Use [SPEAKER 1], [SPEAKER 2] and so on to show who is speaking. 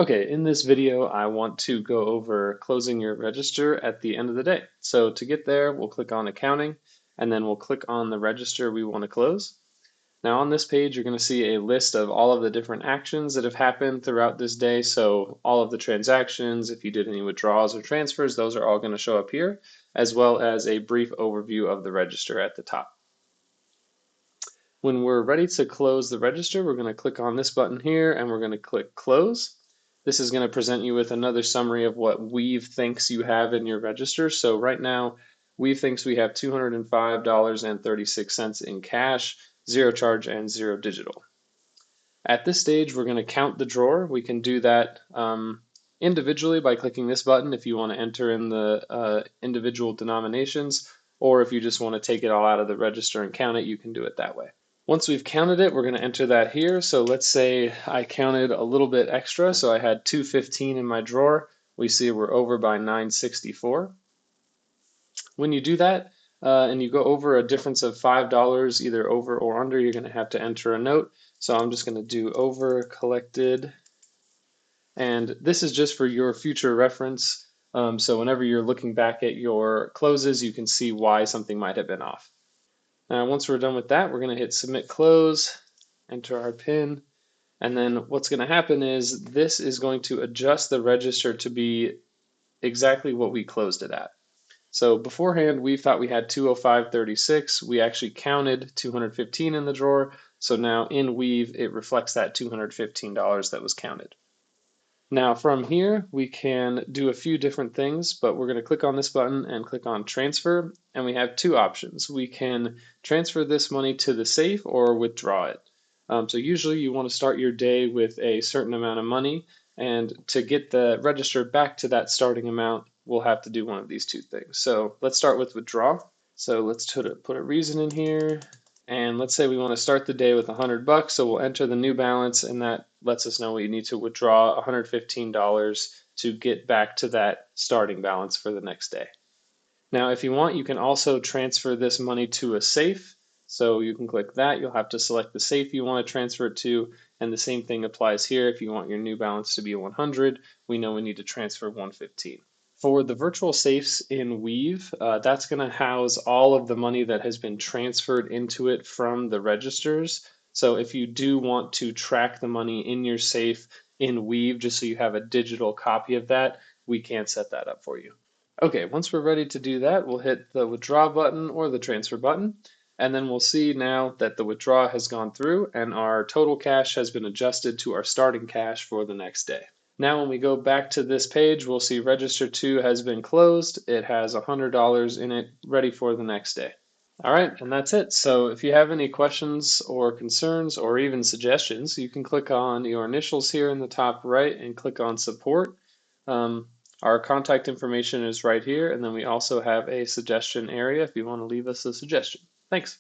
[SPEAKER 1] Okay, in this video, I want to go over closing your register at the end of the day. So to get there, we'll click on Accounting, and then we'll click on the register we want to close. Now on this page, you're going to see a list of all of the different actions that have happened throughout this day. So all of the transactions, if you did any withdrawals or transfers, those are all going to show up here, as well as a brief overview of the register at the top. When we're ready to close the register, we're going to click on this button here and we're going to click Close. This is going to present you with another summary of what Weave thinks you have in your register. So right now, Weave thinks we have $205.36 in cash, zero charge, and zero digital. At this stage, we're going to count the drawer. We can do that individually by clicking this button if you want to enter in the individual denominations, or if you just want to take it all out of the register and count it, you can do it that way. Once we've counted it, we're going to enter that here. So let's say I counted a little bit extra. So I had 215 in my drawer. We see we're over by 964. When you do that and you go over a difference of $5, either over or under, you're going to have to enter a note. So I'm just going to do over collected. And this is just for your future reference. So whenever you're looking back at your closes, you can see why something might have been off. Now, once we're done with that, we're going to hit Submit Close, enter our PIN, and then what's going to happen is this is going to adjust the register to be exactly what we closed it at. So beforehand, we thought we had 205.36. We actually counted 215 in the drawer. So now in Weave, it reflects that $215 that was counted. Now from here, we can do a few different things, but we're going to click on this button and click on transfer, and we have two options. We can transfer this money to the safe or withdraw it. So usually you want to start your day with a certain amount of money, and to get the register back to that starting amount, we'll have to do one of these two things. So let's start with withdraw. So let's put a reason in here. And let's say we want to start the day with $100, so we'll enter the new balance, and that lets us know we need to withdraw $115 to get back to that starting balance for the next day. Now, if you want, you can also transfer this money to a safe. So you can click that. You'll have to select the safe you want to transfer it to, and the same thing applies here. If you want your new balance to be 100, we know we need to transfer 115. For the virtual safes in Weave, that's going to house all of the money that has been transferred into it from the registers. So if you do want to track the money in your safe in Weave, just so you have a digital copy of that, we can set that up for you. Okay, once we're ready to do that, we'll hit the withdraw button or the transfer button, and then we'll see now that the withdraw has gone through and our total cash has been adjusted to our starting cash for the next day. Now when we go back to this page, we'll see register 2 has been closed. It has $100 in it, ready for the next day. All right, and that's it. So if you have any questions or concerns or even suggestions, you can click on your initials here in the top right and click on support. Our contact information is right here, and then we also have a suggestion area if you want to leave us a suggestion. Thanks.